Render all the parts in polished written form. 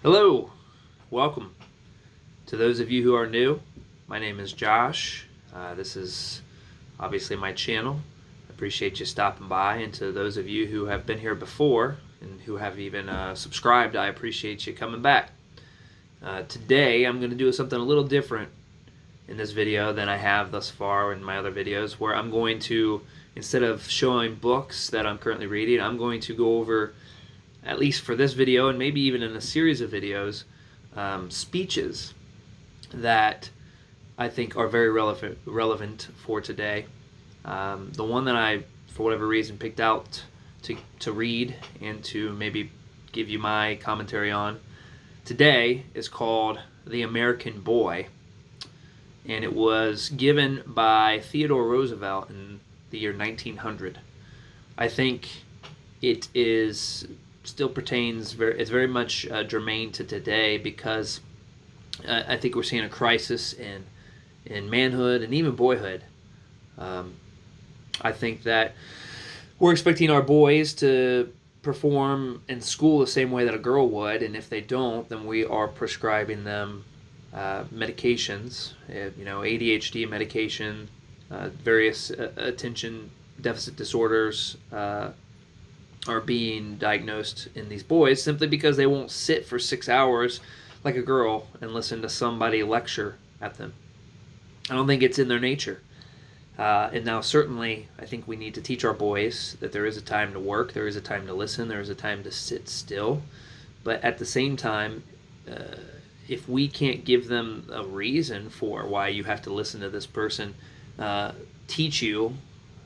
Hello, welcome. To those of you who are new, my name is Josh. This is obviously my channel. I appreciate you stopping by. And to those of you who have been here before and who have even subscribed, I appreciate you coming back. Today I'm going to do something a little different in this video than I have thus far in my other videos, where I'm going to, instead of showing books that I'm currently reading, I'm going to go over, at least for this video and maybe even in a series of videos, speeches that I think are very relevant for today. The one that I, for whatever reason, picked out to read and to maybe give you my commentary on today is called The American Boy, and it was given by Theodore Roosevelt in the year 1900. I think it is still pertains it's very much germane to today, because I think we're seeing a crisis in manhood and even boyhood. I think that we're expecting our boys to perform in school the same way that a girl would, and if they don't, then we are prescribing them medications, ADHD medication, various attention deficit disorders are being diagnosed in these boys simply because they won't sit for 6 hours like a girl and listen to somebody lecture at them. I don't think it's in their nature. And now certainly I think we need to teach our boys that there is a time to work, there is a time to listen, there is a time to sit still. But at the same time, if we can't give them a reason for why you have to listen to this person teach you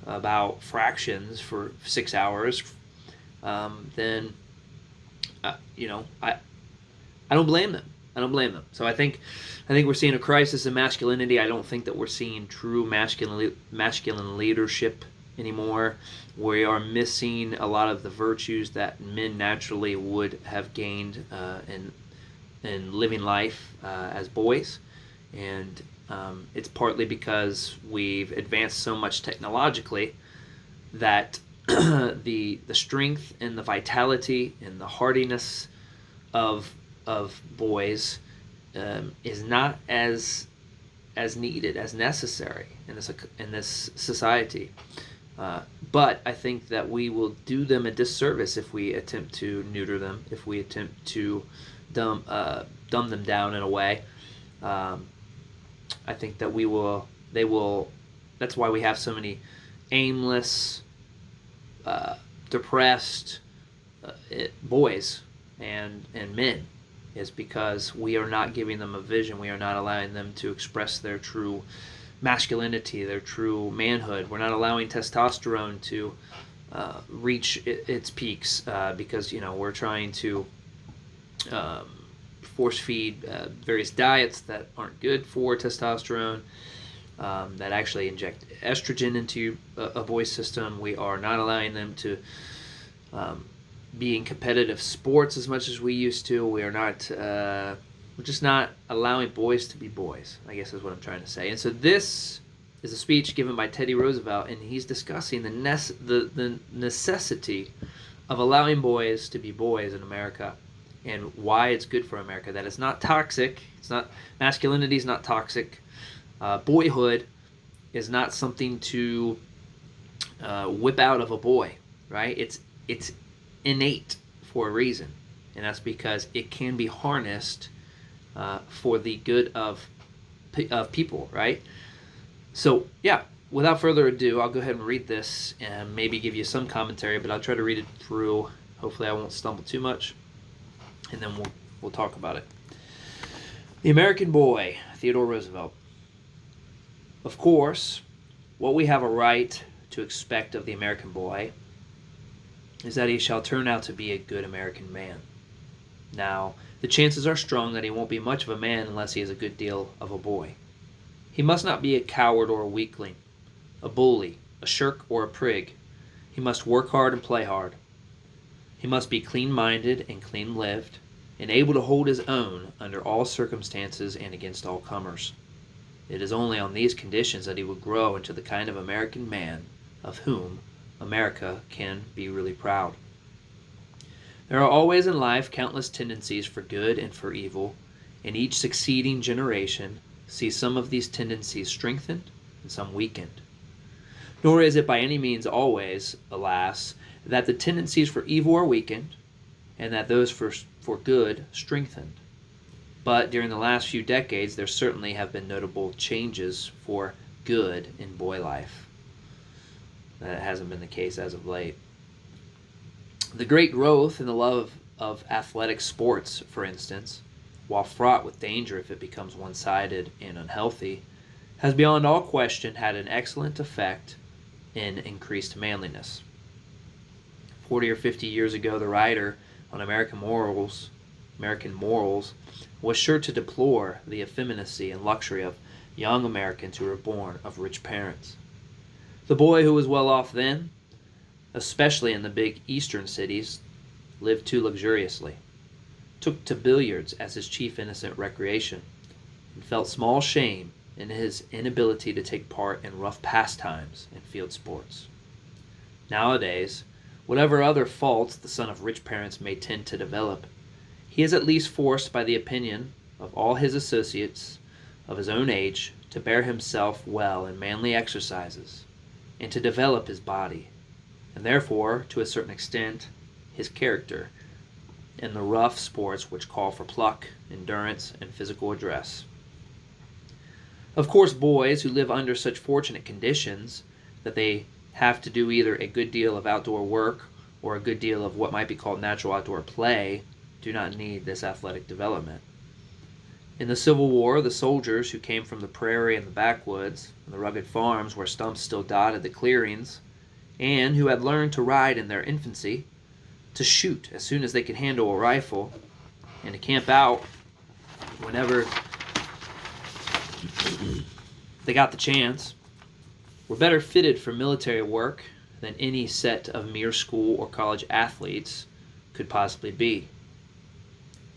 about fractions for 6 hours, then I don't blame them. So I think we're seeing a crisis in masculinity. I don't think that we're seeing true masculine leadership anymore. We are missing a lot of the virtues that men naturally would have gained in living life as boys, and it's partly because we've advanced so much technologically that the strength and the vitality and the hardiness of boys is not as needed, as necessary in this society. But I think that we will do them a disservice if we attempt to neuter them, if we attempt to dumb them down in a way. I think that they will. That's why we have so many aimless, depressed boys and men, is because we are not giving them a vision. We are not allowing them to express their true masculinity, their true manhood. We're not allowing testosterone to reach its peaks because we're trying to force feed various diets that aren't good for testosterone, that actually inject estrogen into a boy's system. We are not allowing them to be in competitive sports as much as we used to. We're just not allowing boys to be boys, I guess is what I'm trying to say. And so this is a speech given by Teddy Roosevelt, and he's discussing the necessity of allowing boys to be boys in America, and why it's good for America, that it's not toxic. Masculinity is not toxic. Boyhood is not something to whip out of a boy, right? It's innate for a reason, and that's because it can be harnessed for the good of people, right? So yeah, without further ado, I'll go ahead and read this and maybe give you some commentary, but I'll try to read it through. Hopefully I won't stumble too much, and then we'll talk about it. The American Boy, Theodore Roosevelt. Of course, what we have a right to expect of the American boy is that he shall turn out to be a good American man. Now, the chances are strong that he won't be much of a man unless he is a good deal of a boy. He must not be a coward or a weakling, a bully, a shirk, or a prig. He must work hard and play hard. He must be clean-minded and clean-lived, and able to hold his own under all circumstances and against all comers. It is only on these conditions that he will grow into the kind of American man of whom America can be really proud. There are always in life countless tendencies for good and for evil, and each succeeding generation sees some of these tendencies strengthened and some weakened. Nor is it by any means always, alas, that the tendencies for evil are weakened and that those for good strengthened. But during the last few decades, there certainly have been notable changes for good in boy life. That hasn't been the case as of late. The great growth in the love of athletic sports, for instance, while fraught with danger if it becomes one-sided and unhealthy, has beyond all question had an excellent effect in increased manliness. 40 or 50 years ago, the writer on American morals was sure to deplore the effeminacy and luxury of young Americans who were born of rich parents. The boy who was well off then, especially in the big eastern cities, lived too luxuriously, took to billiards as his chief innocent recreation, and felt small shame in his inability to take part in rough pastimes and field sports. Nowadays, whatever other faults the son of rich parents may tend to develop, he is at least forced by the opinion of all his associates of his own age to bear himself well in manly exercises and to develop his body, and therefore, to a certain extent, his character in the rough sports which call for pluck, endurance, and physical address. Of course, boys who live under such fortunate conditions that they have to do either a good deal of outdoor work or a good deal of what might be called natural outdoor play do not need this athletic development. In the Civil War, the soldiers who came from the prairie and the backwoods and the rugged farms where stumps still dotted the clearings, and who had learned to ride in their infancy, to shoot as soon as they could handle a rifle, and to camp out whenever they got the chance, were better fitted for military work than any set of mere school or college athletes could possibly be.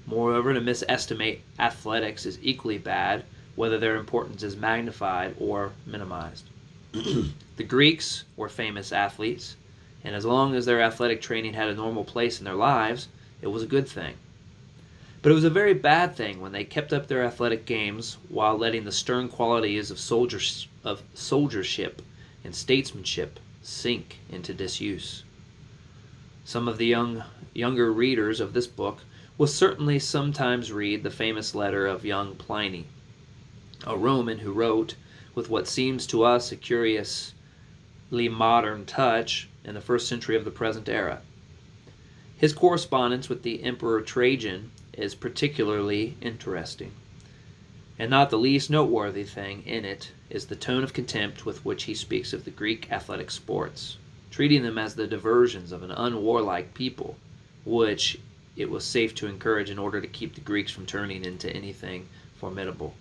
Moreover, to misestimate athletics is equally bad, whether their importance is magnified or minimized. The Greeks were famous athletes, and as long as their athletic training had a normal place in their lives, it was a good thing. But it was a very bad thing when they kept up their athletic games while letting the stern qualities of soldiership and statesmanship sink into disuse. Some of the younger readers of this book will certainly sometimes read the famous letter of young Pliny, a Roman who wrote, with what seems to us a curiously modern touch, in the 1st century of the present era. His correspondence with the Emperor Trajan is particularly interesting, and not the least noteworthy thing in it is the tone of contempt with which he speaks of the Greek athletic sports, treating them as the diversions of an unwarlike people, which it was safe to encourage in order to keep the Greeks from turning into anything formidable.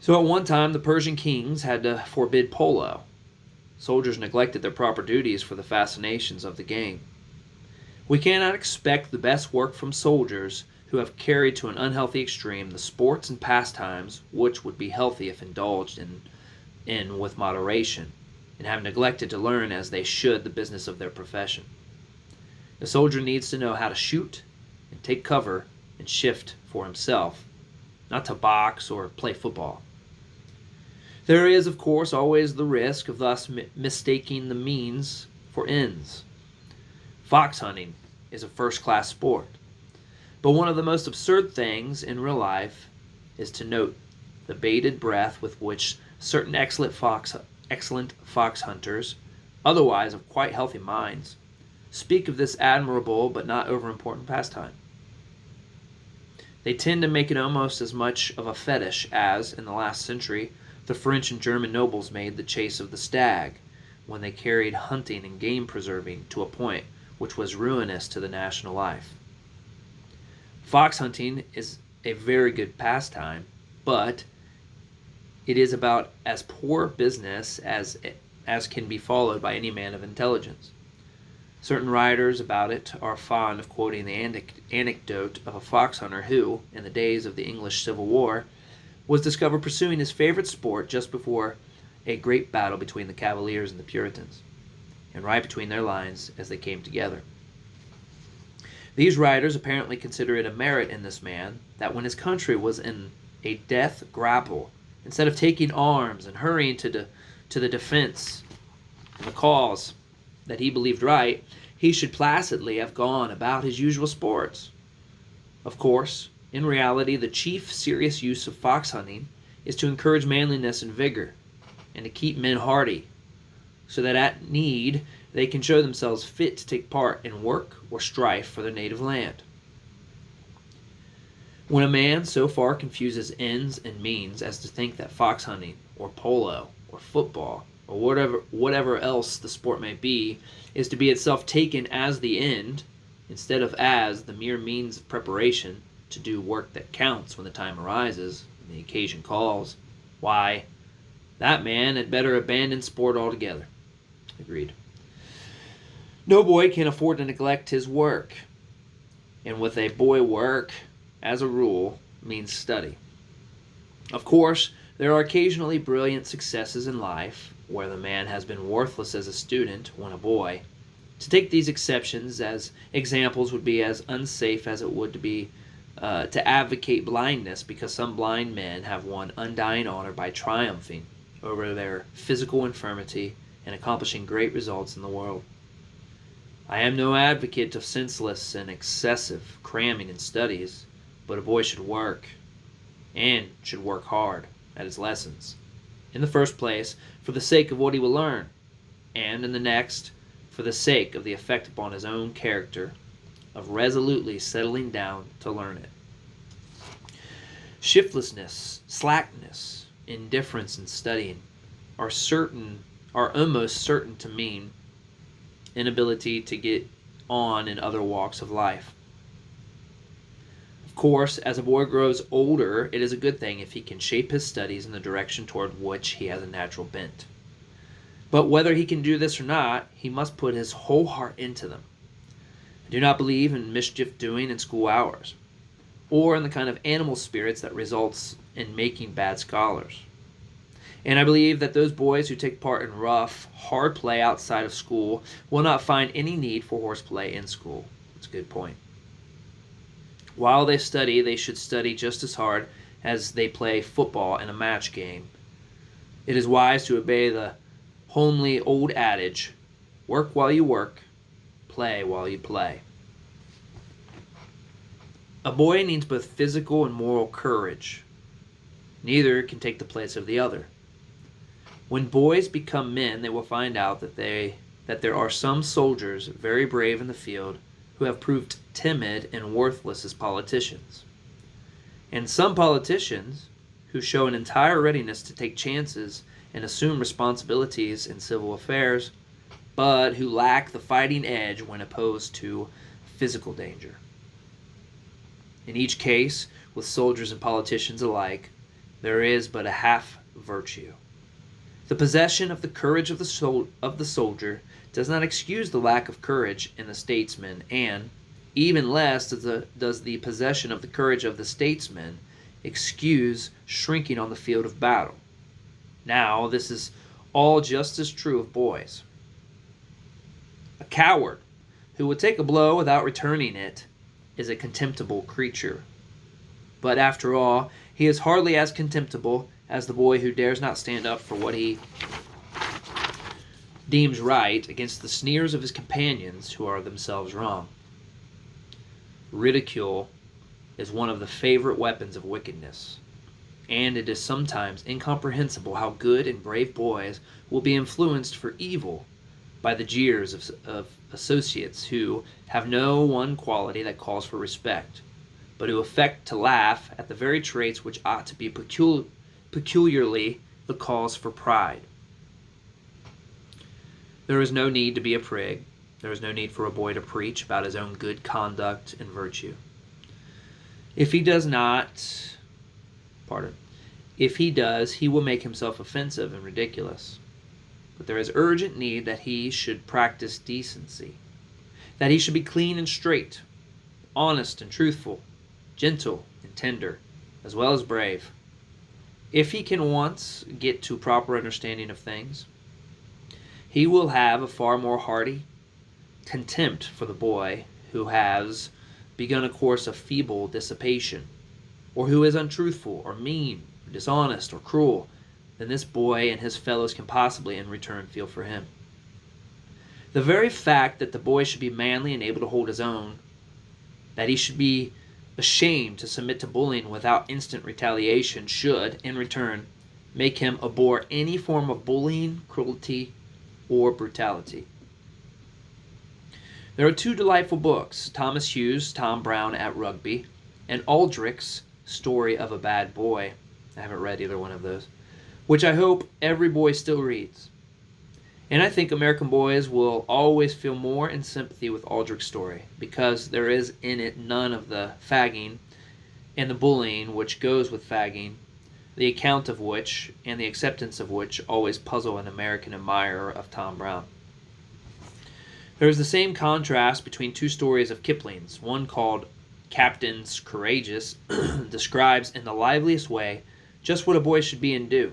So at one time, the Persian kings had to forbid polo. Soldiers neglected their proper duties for the fascinations of the game. We cannot expect the best work from soldiers who have carried to an unhealthy extreme the sports and pastimes which would be healthy if indulged in with moderation, and have neglected to learn as they should the business of their profession. The soldier needs to know how to shoot and take cover and shift for himself, not to box or play football. There is, of course, always the risk of thus mistaking the means for ends. Fox hunting is a first-class sport, but one of the most absurd things in real life is to note the bated breath with which certain excellent fox hunters, otherwise of quite healthy minds, speak of this admirable but not over-important pastime. They tend to make it almost as much of a fetish as, in the last century, the French and German nobles made the chase of the stag, when they carried hunting and game preserving to a point which was ruinous to the national life. Fox hunting is a very good pastime, but it is about as poor business as can be followed by any man of intelligence. Certain writers about it are fond of quoting the anecdote of a fox hunter who, in the days of the English Civil War, was discovered pursuing his favorite sport just before a great battle between the Cavaliers and the Puritans, and right between their lines as they came together. These writers apparently consider it a merit in this man that when his country was in a death grapple, instead of taking arms and hurrying to the defense and the cause that he believed right, he should placidly have gone about his usual sports. Of course, in reality, the chief serious use of fox hunting is to encourage manliness and vigor, and to keep men hardy, so that at need they can show themselves fit to take part in work or strife for their native land. When a man so far confuses ends and means as to think that fox hunting, or polo, or football, or whatever else the sport may be, is to be itself taken as the end, instead of as the mere means of preparation to do work that counts when the time arises and the occasion calls, why, that man had better abandon sport altogether. Agreed. No boy can afford to neglect his work, and with a boy work, as a rule, means study. Of course, there are occasionally brilliant successes in life where the man has been worthless as a student when a boy. To take these exceptions as examples would be as unsafe as it would to be to advocate blindness, because some blind men have won undying honor by triumphing over their physical infirmity and accomplishing great results in the world. I am no advocate of senseless and excessive cramming in studies, but a boy should work, and should work hard, at his lessons. In the first place, for the sake of what he will learn, and in the next, for the sake of the effect upon his own character of resolutely settling down to learn it. Shiftlessness, slackness, indifference in studying are almost certain to mean inability to get on in other walks of life. Of course, as a boy grows older, it is a good thing if he can shape his studies in the direction toward which he has a natural bent. But whether he can do this or not, he must put his whole heart into them. I do not believe in mischief doing in school hours, or in the kind of animal spirits that results in making bad scholars. And I believe that those boys who take part in rough, hard play outside of school will not find any need for horseplay in school. That's a good point. While they study, they should study just as hard as they play football in a match game. It is wise to obey the homely old adage, work while you work, play while you play. A boy needs both physical and moral courage. Neither can take the place of the other. When boys become men, they will find out that there are some soldiers very brave in the field who have proved timid and worthless as politicians, and some politicians who show an entire readiness to take chances and assume responsibilities in civil affairs, but who lack the fighting edge when opposed to physical danger. In each case, with soldiers and politicians alike, there is but a half virtue. The possession of the courage of the soldier does not excuse the lack of courage in the statesman, and even less does the possession of the courage of the statesman excuse shrinking on the field of battle. Now, this is all just as true of boys. A coward who would take a blow without returning it is a contemptible creature. But after all, he is hardly as contemptible as the boy who dares not stand up for what he deems right against the sneers of his companions who are themselves wrong. Ridicule is one of the favorite weapons of wickedness, and it is sometimes incomprehensible how good and brave boys will be influenced for evil by the jeers of associates who have no one quality that calls for respect, but who affect to laugh at the very traits which ought to be peculiarly the cause for pride. There is no need to be a prig. There is no need for a boy to preach about his own good conduct and virtue. If he does, he will make himself offensive and ridiculous. But there is urgent need that he should practice decency, that he should be clean and straight, honest and truthful, gentle and tender, as well as brave. If he can once get to proper understanding of things, he will have a far more hearty contempt for the boy who has begun a course of feeble dissipation, or who is untruthful or mean or dishonest or cruel, then this boy and his fellows can possibly in return feel for him. The very fact that the boy should be manly and able to hold his own, that he should be ashamed to submit to bullying without instant retaliation, should, in return, make him abhor any form of bullying, cruelty, or brutality. There are two delightful books, Thomas Hughes' Tom Brown at Rugby, and Aldrich's Story of a Bad Boy. I haven't read either one of those, which I hope every boy still reads. And I think American boys will always feel more in sympathy with Aldrich's story, because there is in it none of the fagging and the bullying which goes with fagging, the account of which and the acceptance of which always puzzle an American admirer of Tom Brown. There is the same contrast between two stories of Kipling's. One, called Captains Courageous, describes in the liveliest way just what a boy should be and do.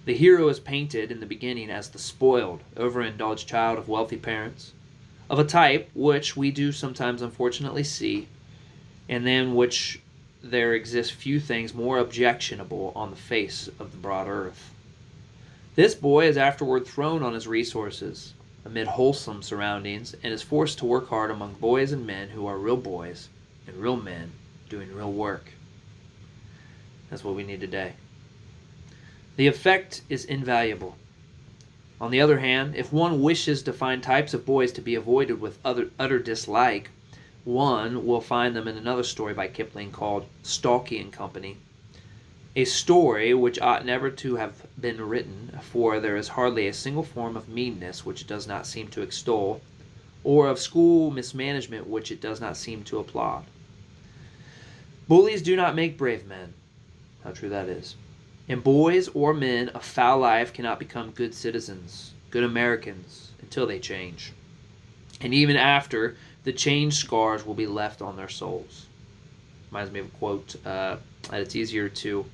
The hero is painted in the beginning as the spoiled, overindulged child of wealthy parents, of a type which we do sometimes unfortunately see, and than which there exist few things more objectionable on the face of the broad earth. This boy is afterward thrown on his resources, amid wholesome surroundings, and is forced to work hard among boys and men who are real boys and real men doing real work. That's what we need today. The effect is invaluable. On the other hand, if one wishes to find types of boys to be avoided with utter dislike, one will find them in another story by Kipling called Stalky and Company, a story which ought never to have been written, for there is hardly a single form of meanness which it does not seem to extol, or of school mismanagement which it does not seem to applaud. Bullies do not make brave men. How true that is. And boys or men of foul life cannot become good citizens, good Americans, until they change. And even after, the change scars will be left on their souls. Reminds me of a quote, that it's easier to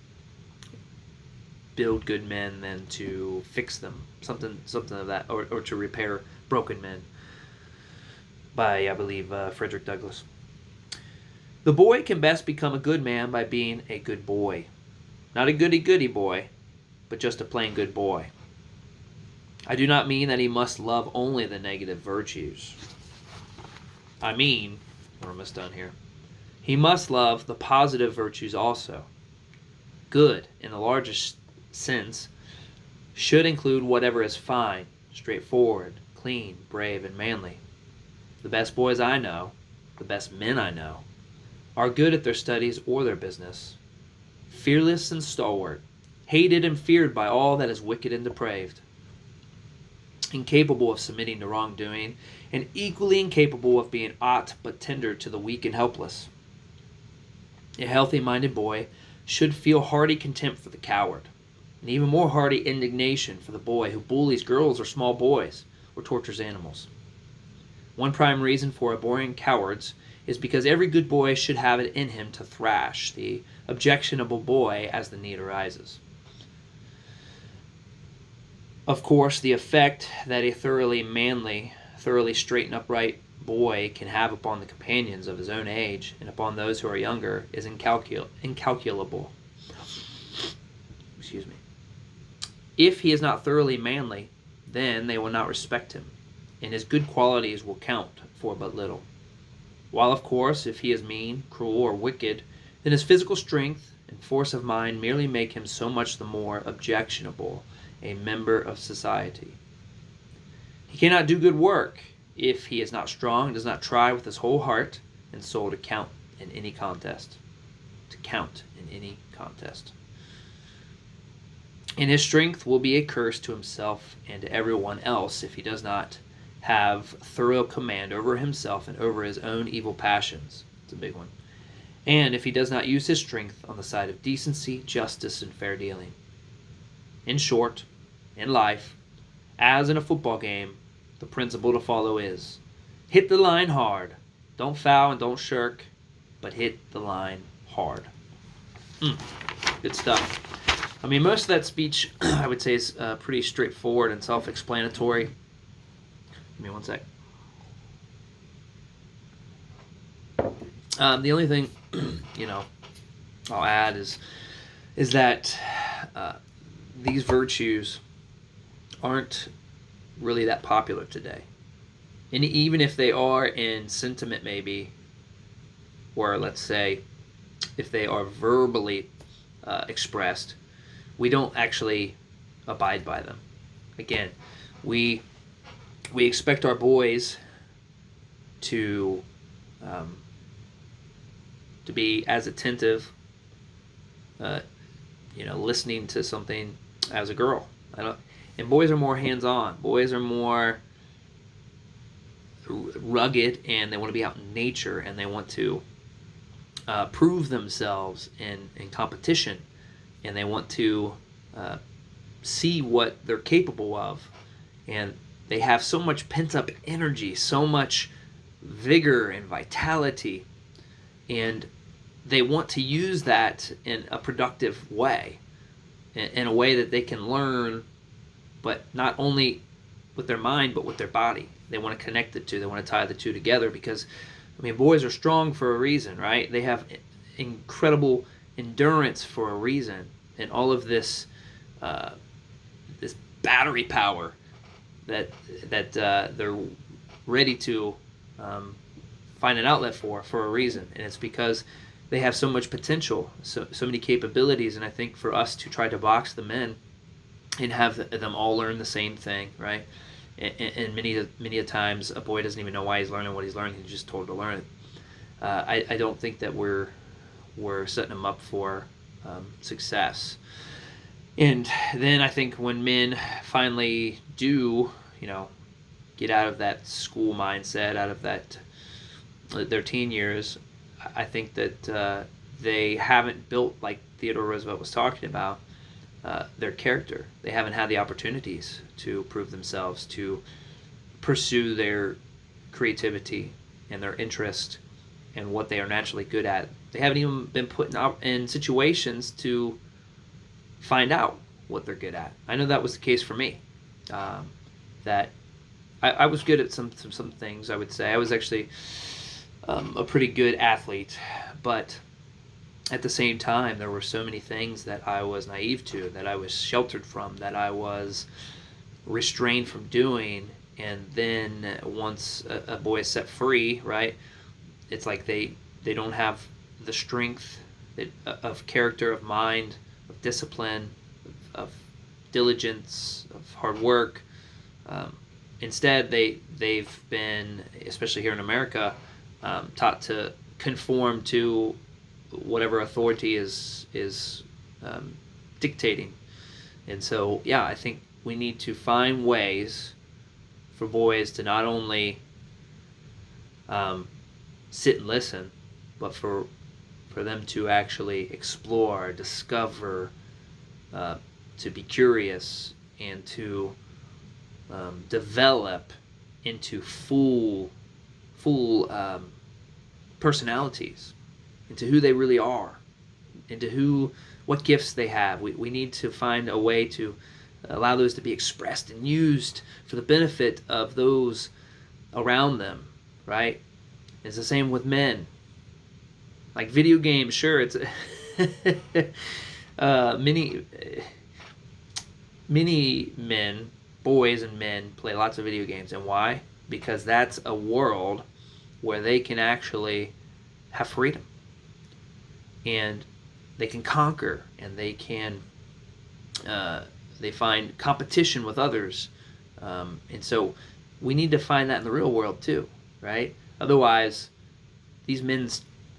build good men than to fix them. Something of that, or to repair broken men, by, I believe, Frederick Douglass. The boy can best become a good man by being a good boy. Not a goody-goody boy, but just a plain good boy. I do not mean that he must love only the negative virtues. I mean, we're almost done here, he must love the positive virtues also. Good, in the largest sense, should include whatever is fine, straightforward, clean, brave, and manly. The best boys I know, the best men I know, are good at their studies or their business, fearless and stalwart, hated and feared by all that is wicked and depraved, incapable of submitting to wrongdoing, and equally incapable of being aught but tender to the weak and helpless. A healthy-minded boy should feel hearty contempt for the coward, and even more hearty indignation for the boy who bullies girls or small boys, or tortures animals. One prime reason for abhorring cowards is because every good boy should have it in him to thrash the objectionable boy as the need arises. Of course, the effect that a thoroughly manly, thoroughly straight and upright boy can have upon the companions of his own age and upon those who are younger is incalculable. Excuse me. If he is not thoroughly manly, then they will not respect him, and his good qualities will count for but little. While, of course, if he is mean, cruel, or wicked, then his physical strength and force of mind merely make him so much the more objectionable a member of society. He cannot do good work if he is not strong and does not try with his whole heart and soul to count in any contest. And his strength will be a curse to himself and to everyone else if he does not have thorough command over himself and over his own evil passions. It's a big one. And if he does not use his strength on the side of decency, justice, and fair dealing. In short, in life, as in a football game, the principle to follow is, hit the line hard. Don't foul and don't shirk, but hit the line hard. Good stuff. I mean, most of that speech, I would say, is pretty straightforward and self-explanatory. Give me one sec. The only thing, I'll add is that these virtues aren't really that popular today. And even if they are in sentiment, maybe, or let's say if they are verbally expressed, we don't actually abide by them. Again, we expect our boys to be as attentive, listening to something as a girl. And boys are more hands-on. Boys are more rugged, and they want to be out in nature, and they want to prove themselves in competition, and they want to see what they're capable of. And they have so much pent-up energy, so much vigor and vitality, and they want to use that in a productive way, in a way that they can learn, but not only with their mind, but with their body. They want to connect the two. They want to tie the two together because, boys are strong for a reason, right? They have incredible endurance for a reason, and all of this this battery power that they're ready to find an outlet for a reason, and it's because they have so much potential, so many capabilities. And I think for us to try to box them in and have them all learn the same thing, right? And many a times a boy doesn't even know why he's learning what he's learning. He's just told to learn it. I don't think that we're setting them up for success. And then I think when men finally do, get out of that school mindset, out of that their teen years, I think that they haven't built, like Theodore Roosevelt was talking about, their character. They haven't had the opportunities to prove themselves, to pursue their creativity and their interest and what they are naturally good at. They haven't even been put in situations to find out what they're good at. I know that was the case for me. That I was good at some things, I would say. I was actually a pretty good athlete, but at the same time, there were so many things that I was naive to, that I was sheltered from, that I was restrained from doing. And then once a boy is set free, right, it's like they don't have the strength of character, of mind, of discipline, of diligence, of hard work. Instead, they've been, especially here in America, taught to conform to whatever authority is dictating. And so, I think we need to find ways for boys to not only sit and listen, but for them to actually explore, discover, to be curious, and to develop into full personalities, into who they really are, into what gifts they have. We need to find a way to allow those to be expressed and used for the benefit of those around them, right? It's the same with men. Like video games, sure, it's many men, boys and men, play lots of video games. And why? Because that's a world where they can actually have freedom, and they can conquer, and they can they find competition with others, and so we need to find that in the real world too, right? Otherwise, these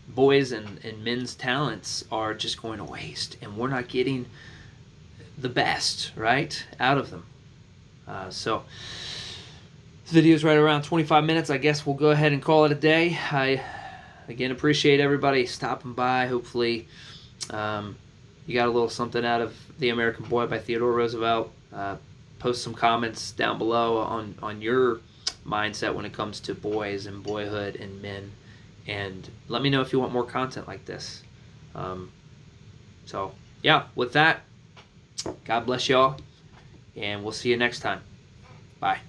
boys and men's talents are just going to waste, and we're not getting the best, right, out of them. So this video is right around 25 minutes. I guess we'll go ahead and call it a day. I again appreciate everybody stopping by. Hopefully you got a little something out of The American Boy by Theodore Roosevelt. Post some comments down below on your mindset when it comes to boys and boyhood and men, and let me know if you want more content like this. So with that, God bless y'all, and we'll see you next time. Bye.